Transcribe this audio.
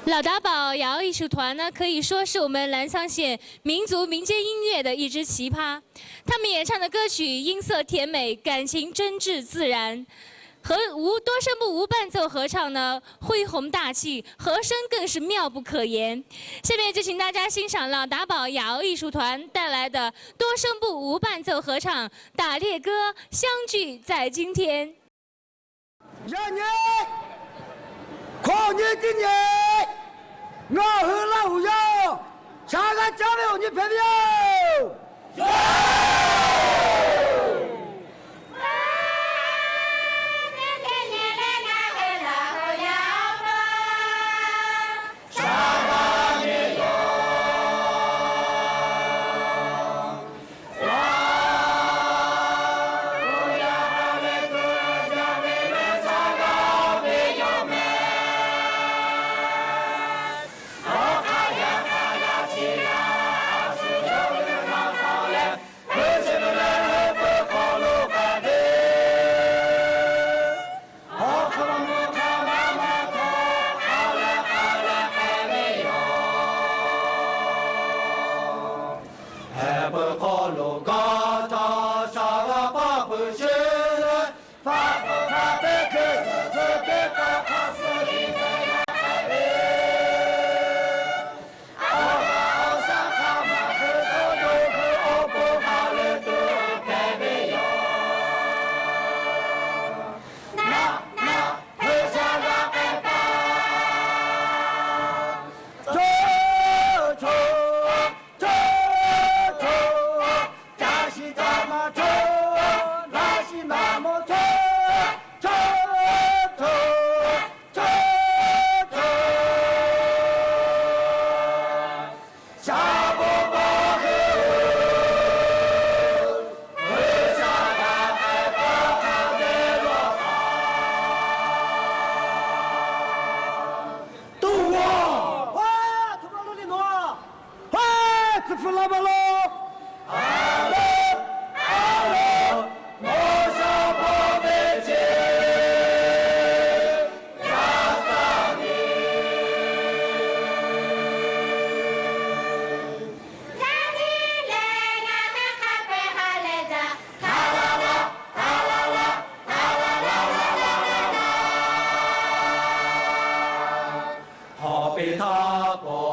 老达堡瑶艺术团呢，可以说是我们兰沧县民族民间音乐的一支奇葩。他们演唱的歌曲音色甜美，感情真挚自然。和多声部无伴奏合唱呢，恢宏大气，和声更是妙不可言。下面就请大家欣赏老达堡瑶艺术团带来的多声部无伴奏合唱《打猎歌》，相聚在今天。人年，跨年的年，我和老友，下个交流你朋友。好比他过。